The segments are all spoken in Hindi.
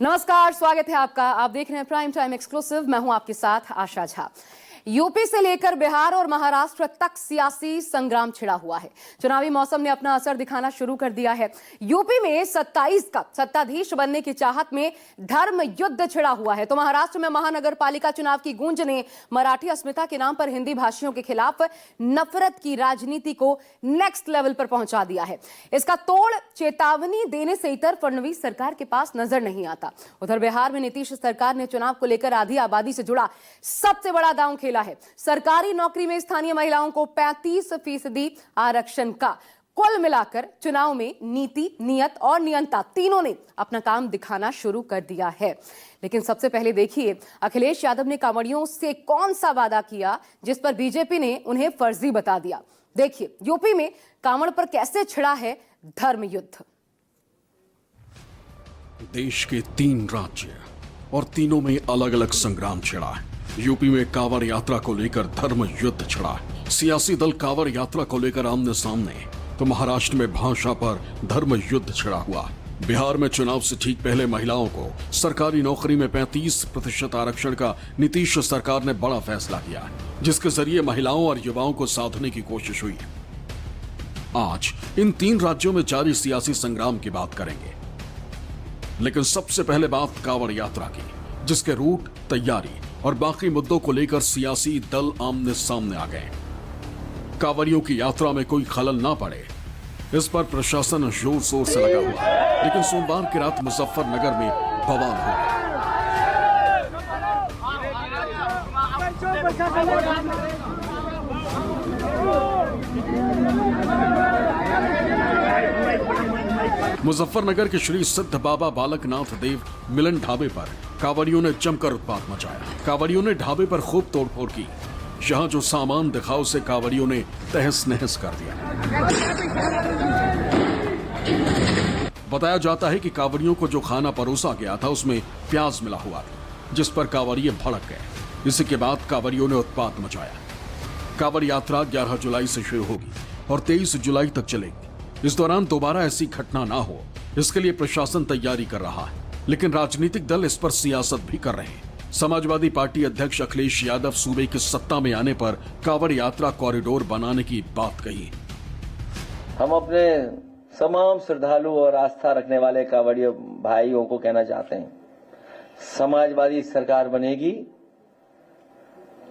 नमस्कार, स्वागत है आपका। आप देख रहे हैं प्राइम टाइम एक्सक्लूसिव। मैं हूं आपके साथ आशा झा। यूपी से लेकर बिहार और महाराष्ट्र तक सियासी संग्राम छिड़ा हुआ है। चुनावी मौसम ने अपना असर दिखाना शुरू कर दिया है। यूपी में 27 का सत्ताधीश बनने की चाहत में धर्म युद्ध छिड़ा हुआ है, तो महाराष्ट्र में महानगर पालिका चुनाव की गूंज ने मराठी अस्मिता के नाम पर हिंदी भाषियों के खिलाफ नफरत की राजनीति को नेक्स्ट लेवल पर पहुंचा दिया है। इसका तोड़ चेतावनी देने से इतर फडणवीस सरकार के पास नजर नहीं आता। उधर बिहार में नीतीश सरकार ने चुनाव को लेकर आधी आबादी से जुड़ा सबसे बड़ा दांव खेला है। सरकारी नौकरी में स्थानीय महिलाओं को 35% आरक्षण का। कुल मिलाकर चुनाव में नीति, नियत और नियंता तीनों ने अपना काम दिखाना शुरू कर दिया है। लेकिन सबसे पहले देखिए अखिलेश यादव ने कांवड़ियों से कौन सा वादा किया जिस पर बीजेपी ने उन्हें फर्जी बता दिया। देखिए यूपी में कांवड़ पर कैसे छिड़ा है धर्म युद्ध। देश के 3 राज्य और तीनों में अलग अलग संग्राम छिड़ा है। यूपी में कांवड़ यात्रा को लेकर धर्म युद्ध छिड़ा है। सियासी दल कांवड़ यात्रा को लेकर आमने सामने, तो महाराष्ट्र में भाषा पर धर्म युद्ध छिड़ा हुआ। बिहार में चुनाव से ठीक पहले महिलाओं को सरकारी नौकरी में 35% आरक्षण का नीतीश सरकार ने बड़ा फैसला किया है, जिसके जरिए महिलाओं और युवाओं को साधने की कोशिश हुई है। आज इन 3 राज्यों में जारी सियासी संग्राम की बात करेंगे, लेकिन सबसे पहले बात कांवड़ यात्रा की, जिसके रूट, तैयारी और बाकी मुद्दों को लेकर सियासी दल आमने सामने आ गए। कांवड़ियों की यात्रा में कोई खलल ना पड़े, इस पर प्रशासन जोर शोर से लगा हुआ है। लेकिन सोमवार की रात मुजफ्फरनगर में बवाल हो गया। मुजफ्फरनगर के श्री सिद्ध बाबा बालकनाथ देव मिलन ढाबे पर कांवड़ियों ने जमकर उत्पात मचाया। कांवड़ियों ने ढाबे पर खूब तोड़फोड़ की। यहाँ जो सामान दिखाओ से कांवड़ियों ने तहस नहस कर दिया। बताया जाता है कि कांवड़ियों को जो खाना परोसा गया था उसमें प्याज मिला हुआ था, जिस पर कांवड़िये भड़क गए। इसी के बाद कांवड़ियों ने उत्पात मचाया। कांवड़ यात्रा 11 जुलाई से शुरू होगी और 23 जुलाई तक चलेगी। इस दौरान दोबारा ऐसी घटना ना हो, इसके लिए प्रशासन तैयारी कर रहा है, लेकिन राजनीतिक दल इस पर सियासत भी कर रहे हैं। समाजवादी पार्टी अध्यक्ष अखिलेश यादव सूबे की सत्ता में आने पर कांवड़ यात्रा कॉरिडोर बनाने की बात कही। हम अपने तमाम श्रद्धालु और आस्था रखने वाले कांवड़ियों भाइयों को कहना चाहते हैं, समाजवादी सरकार बनेगी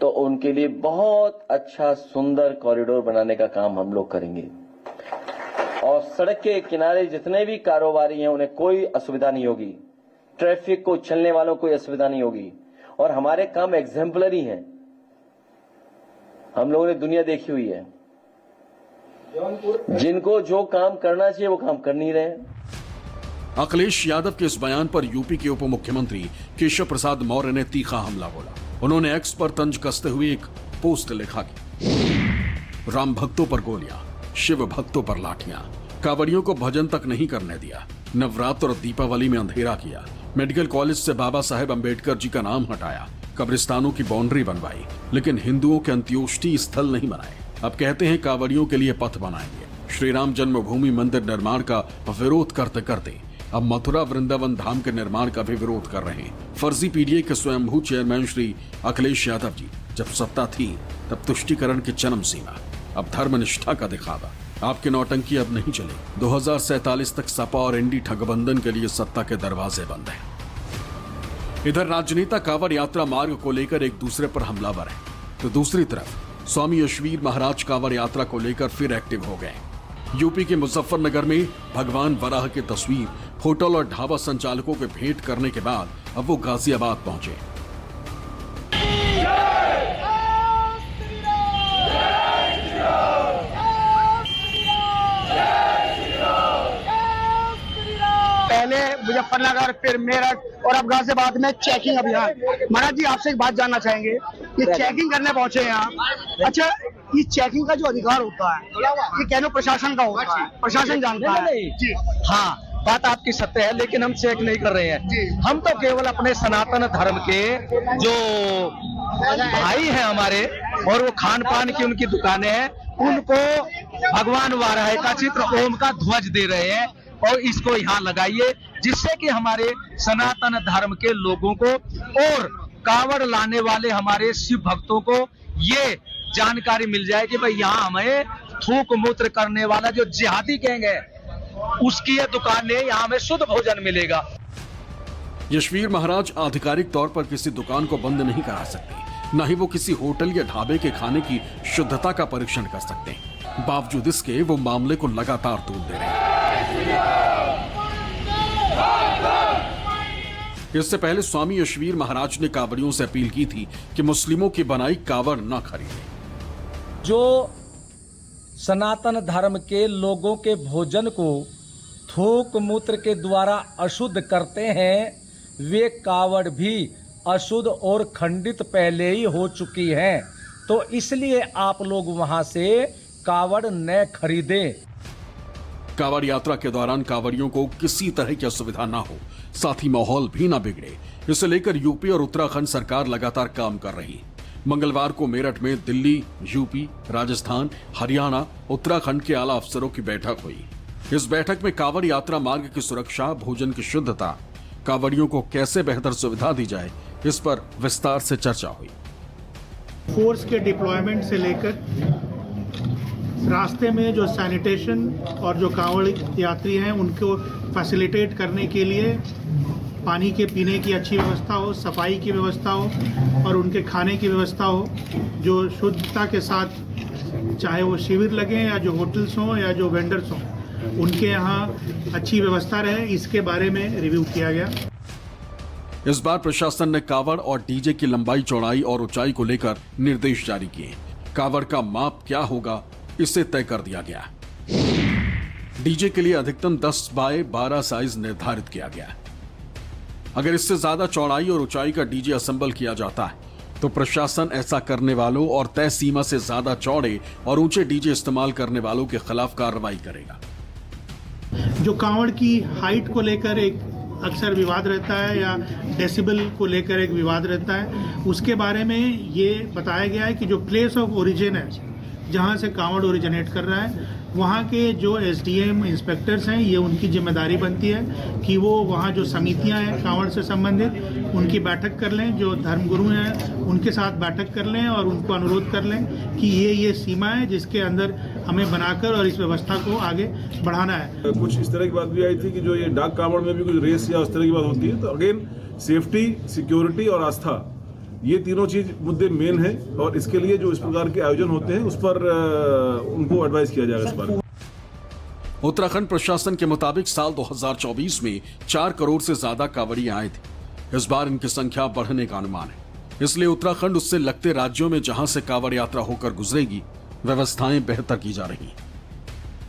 तो उनके लिए बहुत अच्छा सुंदर कॉरिडोर बनाने का काम हम लोग करेंगे। और सड़क के किनारे जितने भी कारोबारी हैं उन्हें कोई असुविधा नहीं होगी, ट्रैफिक को चलने वालों को कोई असुविधा नहीं होगी। और हमारे काम एग्जाम्पलरी हैं, हम लोगों ने दुनिया देखी हुई है। जिनको जो काम करना चाहिए वो काम कर नहीं रहे। अखिलेश यादव के इस बयान पर यूपी के उप मुख्यमंत्री केशव प्रसाद मौर्य ने तीखा हमला बोला। उन्होंने एक्स पर तंज कसते हुए एक पोस्ट लिखा कि राम भक्तों पर गोलियां, शिव भक्तों पर लाठियां, कांवड़ियों को भजन तक नहीं करने दिया, नवरात्र और दीपावली में अंधेरा किया, मेडिकल कॉलेज से बाबा साहेब अंबेडकर जी का नाम हटाया, कब्रिस्तानों की बाउंड्री बनवाई, लेकिन हिंदुओं के अंत्योष्टि स्थल नहीं बनाए। अब कहते हैं कांवड़ियों के लिए पथ बनाएंगे। श्री राम जन्मभूमि मंदिर निर्माण का विरोध करते करते अब मथुरा वृंदावन धाम के निर्माण का भी विरोध कर रहे हैं। फर्जी पीडीए के स्वयंभू चेयरमैन श्री अखिलेश यादव जी जब सत्ता थी तब तुष्टिकरण की चरम सीमा, अब धर्मनिष्ठा का दिखावा। आपकी नौटंकी अब नहीं चले। 2047 तक सपा और एनडी ठगबंधन के लिए सत्ता के दरवाजे बंद हैं। इधर राजनेता कांवड़ यात्रा मार्ग को लेकर एक दूसरे पर हमलावर है, तो दूसरी तरफ स्वामी यशवीर महाराज कांवड़ यात्रा को लेकर फिर एक्टिव हो गए। यूपी के मुजफ्फरनगर में भगवान वराह की तस्वीर होटल और ढाबा संचालकों के भेंट करने के बाद अब वो गाजियाबाद पहुंचे। पहले मुजफ्फरनगर, फिर मेरठ और अब गाजियाबाद में चेकिंग अभियान। महाराज जी आपसे एक बात जानना चाहेंगे, ये चेकिंग करने पहुंचे हैं आप। अच्छा, ये चेकिंग का जो अधिकार होता है ये कहने प्रशासन का होता है, प्रशासन जानता है जी। हाँ, बात आपकी सत्य है, लेकिन हम चेक नहीं कर रहे हैं। हम तो केवल अपने सनातन धर्म के जो भाई हैं हमारे, और वो खान पान की उनकी दुकानें हैं, उनको भगवान वाराह का चित्र, ओम का ध्वज दे रहे हैं। और इसको यहाँ लगाइए, जिससे कि हमारे सनातन धर्म के लोगों को और कावड़ लाने वाले हमारे शिव भक्तों को ये जानकारी मिल जाए कि भाई यहाँ हमें थूक मूत्र करने वाला जो जिहादी गैंग है उसकी ये दुकान है, यहाँ हमें शुद्ध भोजन मिलेगा। यशवीर महाराज आधिकारिक तौर पर किसी दुकान को बंद नहीं करा सकते, न ही वो किसी होटल या ढाबे के खाने की शुद्धता का परीक्षण कर सकते हैं। बावजूद इसके वो मामले को लगातार तूल दे रहे हैं। इससे पहले स्वामी यशवीर महाराज ने कांवड़ियों से अपील की थी कि मुस्लिमों की बनाई कांवड़ न खरीदें। जो सनातन धर्म के लोगों के भोजन को थूक मूत्र के द्वारा अशुद्ध करते हैं, वे कावड़ भी अशुद्ध और खंडित पहले ही हो चुकी हैं, तो इसलिए आप लोग वहां से कावड़ न खरीदें। कांवड़ यात्रा के दौरान कांवड़ियों को किसी तरह की असुविधा ना हो, साथ ही माहौल भी ना बिगड़े, इसे लेकर यूपी और उत्तराखंड सरकार लगातार काम कर रही है। मंगलवार को मेरठ में दिल्ली, यूपी, राजस्थान, हरियाणा, उत्तराखंड के आला अफसरों की बैठक हुई। इस बैठक में कांवड़ यात्रा मार्ग की सुरक्षा, भोजन की शुद्धता, कांवड़ियों को कैसे बेहतर सुविधा दी जाए, इस पर विस्तार से चर्चा हुई। फोर्स के डिप्लॉयमेंट से लेकर रास्ते में जो सैनिटेशन और जो कांवड़ यात्री हैं उनको फैसिलिटेट करने के लिए पानी के पीने की अच्छी व्यवस्था हो, सफाई की व्यवस्था हो और उनके खाने की व्यवस्था हो, जो शुद्धता के साथ, चाहे वो शिविर लगे या जो होटल्स हों या जो वेंडर्स हों, उनके यहाँ अच्छी व्यवस्था रहे, इसके बारे में रिव्यू किया गया। इस बार प्रशासन ने कांवड़ और डीजे की लंबाई, चौड़ाई और ऊंचाई को लेकर निर्देश जारी किए। कांवड़ का माप क्या होगा, इसे तय कर दिया गया। डीजे के लिए अधिकतम 10 बाय 12 साइज निर्धारित किया गया। अगर इससे ज्यादा चौड़ाई और ऊंचाई का डीजे असेंबल किया जाता है तो प्रशासन ऐसा करने वालों और तय सीमा से ज्यादा चौड़े और ऊंचे डीजे इस्तेमाल करने वालों के खिलाफ कार्रवाई करेगा। जो कांवड़ की हाइट को लेकर एक अक्सर विवाद रहता है या डेसिबल को लेकर एक विवाद रहता है, उसके बारे में ये बताया गया है कि जो प्लेस ऑफ ओरिजिन है, जहाँ से कांवड़ ओरिजिनेट कर रहा है, वहाँ के जो एसडीएम इंस्पेक्टर्स हैं, ये उनकी जिम्मेदारी बनती है कि वो वहाँ जो समितियाँ हैं कांवड़ से संबंधित, उनकी बैठक कर लें, जो धर्मगुरु हैं उनके साथ बैठक कर लें और उनको अनुरोध कर लें कि ये सीमा है जिसके अंदर हमें बनाकर और इस व्यवस्था को आगे बढ़ाना है। कुछ इस तरह की बात भी आई थी कि जो ये डाक कांवड़ में भी कुछ रेस या उस तरह की बात होती है, तो अगेन सेफ्टी, सिक्योरिटी और आस्था, ये तीनों चीज मुद्दे मेन है और इसके लिए जो इस प्रकार के आयोजन होते हैं उस पर उनको एडवाइस किया जाएगा इस बारे में। उत्तराखंड प्रशासन के मुताबिक साल 2024 में 4 करोड़ से ज्यादा कांवड़िए आए थे। इस बार इनकी संख्या बढ़ने का अनुमान है, इसलिए उत्तराखंड उससे लगते राज्यों में जहां से कांवड़ यात्रा होकर गुजरेगी, व्यवस्थाएं बेहतर की जा रही हैं।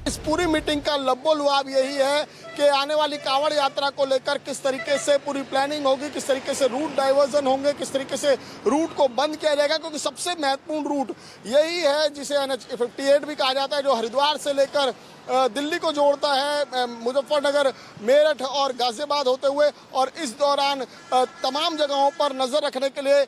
इस पूरी मीटिंग का लब्बो-लुआब यही है कि आने वाली कांवड़ यात्रा को लेकर किस तरीके से पूरी प्लानिंग होगी, किस तरीके से रूट डाइवर्जन होंगे, किस तरीके से रूट को बंद किया जाएगा, क्योंकि सबसे महत्वपूर्ण रूट यही है जिसे NH-58 भी कहा जाता है, जो हरिद्वार से लेकर दिल्ली को जोड़ता है, मुजफ्फरनगर, मेरठ और गाजियाबाद होते हुए। और इस दौरान तमाम जगहों पर नजर रखने के लिए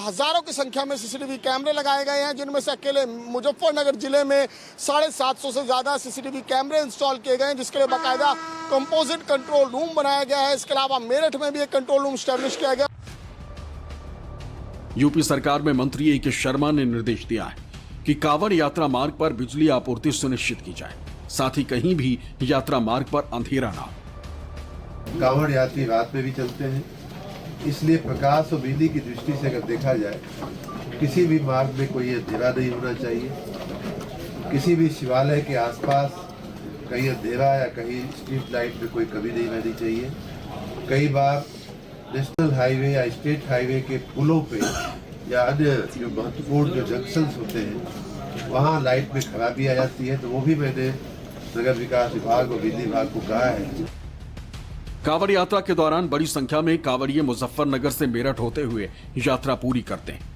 हजारों की संख्या में CCTV कैमरे लगाए गए हैं, जिनमें से अकेले मुजफ्फरनगर जिले में 750 से ज्यादा CCTV कैमरे इंस्टॉल किए गए हैं, जिसके लिए बाकायदा कंपोजिट कंट्रोल रूम बनाया गया है। इसके अलावा मेरठ में भी एक कंट्रोल रूम स्टैब्लिश किया गया। यूपी सरकार में मंत्री A.K. शर्मा ने निर्देश दिया है कि कांवड़ यात्रा मार्ग पर बिजली आपूर्ति सुनिश्चित की जाए, साथ ही कहीं भी यात्रा मार्ग पर अंधेरा ना हो। कांवड़ यात्री रात में भी चलते हैं, इसलिए प्रकाश और बिजली की दृष्टि से अगर देखा जाए, किसी भी मार्ग में कोई अंधेरा नहीं होना चाहिए। किसी भी शिवालय के आसपास कहीं अंधेरा या कहीं स्ट्रीट लाइट में कोई कमी नहीं रहनी चाहिए। कई बार नेशनल हाईवे या स्टेट हाईवे के पुलों पे या अन्य जो महत्वपूर्ण जो जंक्शंस होते हैं, वहाँ लाइट में खराबी आ जाती है, तो वो भी मैंने नगर विकास विभाग और बिजली विभाग को कहा है। कांवड़ यात्रा के दौरान बड़ी संख्या में कांवड़िए मुजफ्फरनगर से मेरठ होते हुए यात्रा पूरी करते हैं।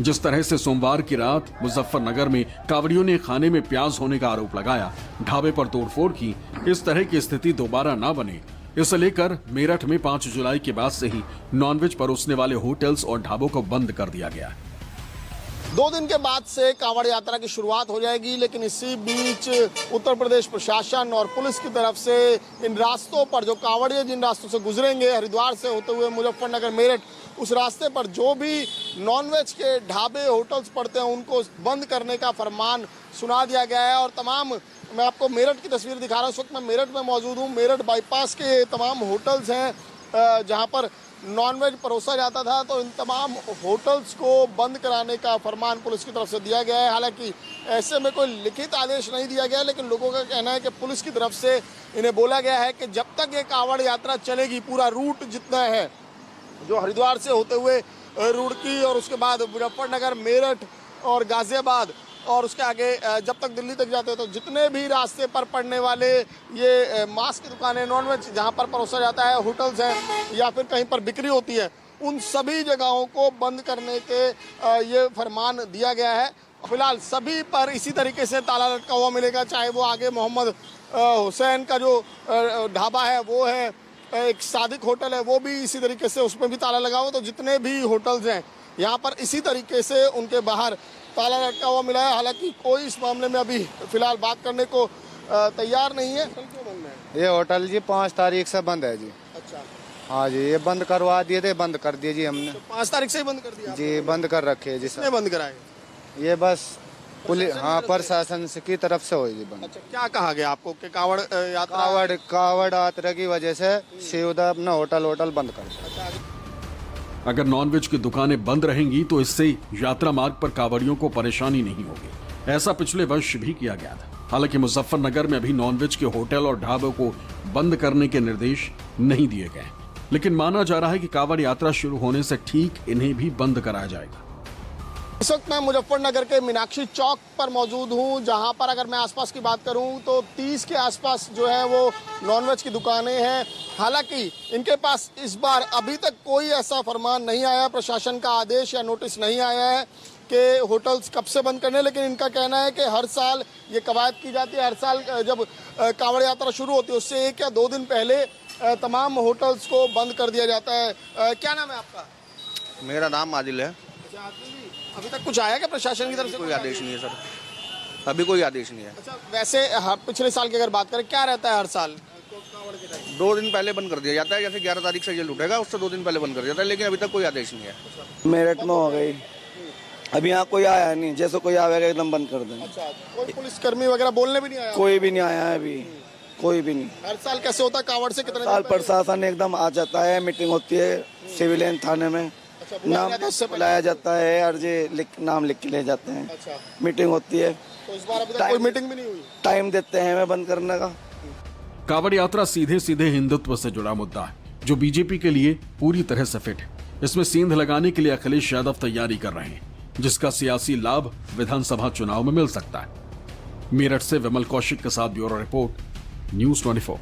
जिस तरह से सोमवार की रात मुजफ्फरनगर में कांवड़ियों ने खाने में प्याज होने का आरोप लगाया, ढाबे पर तोड़फोड़ की, इस तरह की स्थिति दोबारा ना बने, इसे लेकर मेरठ में 5 जुलाई के बाद से ही नॉनवेज परोसने वाले होटल्स और ढाबों को बंद कर दिया गया। 2 दिन के बाद से कांवड़ यात्रा की शुरुआत हो जाएगी, लेकिन इसी बीच उत्तर प्रदेश प्रशासन और पुलिस की तरफ से इन रास्तों पर जो कांवड़िए जिन रास्तों से गुजरेंगे, हरिद्वार से होते हुए मुजफ्फरनगर मेरठ, उस रास्ते पर जो भी नॉनवेज के ढाबे होटल्स पड़ते हैं उनको बंद करने का फरमान सुना दिया गया है। और तमाम, मैं आपको मेरठ की तस्वीर दिखा रहा हूँ, इस वक्त मैं मेरठ में मौजूद हूँ। मेरठ बाईपास के तमाम होटल्स हैं जहाँ पर नॉनवेज परोसा जाता था, तो इन तमाम होटल्स को बंद कराने का फरमान पुलिस की तरफ से दिया गया है। हालांकि ऐसे में कोई लिखित आदेश नहीं दिया गया, लेकिन लोगों का कहना है कि पुलिस की तरफ से इन्हें बोला गया है कि जब तक ये कांवड़ यात्रा चलेगी, पूरा रूट जितना है जो हरिद्वार से होते हुए रुड़की और उसके बाद मुजफ्फरनगर, मेरठ और गाजियाबाद और उसके आगे जब तक दिल्ली तक जाते हैं, तो जितने भी रास्ते पर पड़ने वाले ये मांस की दुकानें, नॉनवेज जहाँ पर परोसा जाता है, होटल्स हैं या फिर कहीं पर बिक्री होती है, उन सभी जगहों को बंद करने के ये फरमान दिया गया है। फिलहाल सभी पर इसी तरीके से ताला लटका हुआ मिलेगा, चाहे वो आगे मोहम्मद हुसैन का जो ढाबा है वो है, एक सादिक होटल है वो भी इसी तरीके से उसमें भी ताला लगा हुआ। तो जितने भी होटल्स हैं यहाँ पर इसी तरीके से उनके बाहर ताला लटका हुआ मिला है। हालांकि कोई इस मामले में अभी फिलहाल बात करने को तैयार नहीं है। क्यों बंद है ये होटल जी? 5 तारीख से बंद है जी। अच्छा, हाँ जी, ये बंद करवा दिए थे, बंद कर दिए जी हमने। तो 5 तारीख से ही बंद कर दिया जी, बंद कर रखे है जी किसने सर। बंद कराए? ये बस पुलिस, हाँ, प्रशासन की तरफ से हुई जी बंद। अच्छा, क्या कहा गया आपको कि कांवड़ यात्रा कावड़ यात्रा की वजह से शिवदा अपना होटल बंद कर दिया। अगर नॉनवेज की दुकानें बंद रहेंगी तो इससे यात्रा मार्ग पर कांवड़ियों को परेशानी नहीं होगी। ऐसा पिछले वर्ष भी किया गया था। हालांकि मुजफ्फरनगर में अभी नॉनवेज के होटल और ढाबों को बंद करने के निर्देश नहीं दिए गए, लेकिन माना जा रहा है कि कांवड़ यात्रा शुरू होने से ठीक इन्हें भी बंद कराया जाएगा। इस वक्त मैं मुजफ्फरनगर के मीनाक्षी चौक पर मौजूद हूँ, जहाँ पर अगर मैं आसपास की बात करूँ तो 30 के आसपास जो है वो नॉनवेज की दुकानें हैं। हालांकि इनके पास इस बार अभी तक कोई ऐसा फरमान नहीं आया, प्रशासन का आदेश या नोटिस नहीं आया है कि होटल्स कब से बंद करने। लेकिन इनका कहना है कि हर साल ये कवायद की जाती है, हर साल जब कांवड़ यात्रा शुरू होती है उससे 1 या 2 दिन पहले तमाम होटल्स को बंद कर दिया जाता है। क्या नाम है आपका? मेरा नाम आदिल है। अभी तक कुछ आया क्या प्रशासन की तरफ से? कोई आदेश नहीं है सर, अभी कोई आदेश नहीं है। अच्छा, वैसे पिछले साल की अगर बात करें, क्या रहता है हर साल? 2 दिन पहले बंद कर दिया जाता है, जैसे 11 तारीख से ये लूटेगा उससे 2 दिन पहले बंद कर दिया जाता है, लेकिन अभी तक कोई आदेश नहीं है। मेरठ में हो गई, अभी यहाँ कोई आया नहीं, जैसे कोई आवेगा एकदम बंद कर देंगे। अच्छा, कोई पुलिसकर्मी वगैरह बोलने भी नहीं आया? कोई भी नहीं आया है अभी, कोई भी नहीं। हर साल कैसे होता है कांवड़ से? कितने साल प्रशासन एकदम आ जाता है, मीटिंग होती है सिविलियन थाने में, नाम बुलाया जाता है, अर्जी नाम लिख के ले जाते हैं। अच्छा, मीटिंग होती है, तो इस बार अभी तक कोई मीटिंग भी नहीं हुई? टाइम देते हैं हमें बंद करने का। कांवड़ यात्रा सीधे सीधे हिंदुत्व से जुड़ा मुद्दा है, जो बीजेपी के लिए पूरी तरह से फिट है। इसमें सेंध लगाने के लिए अखिलेश यादव तैयारी कर रहे हैं, जिसका सियासी लाभ विधानसभा चुनाव में मिल सकता है। मेरठ से विमल कौशिक के साथ ब्यूरो रिपोर्ट, न्यूज़ 24।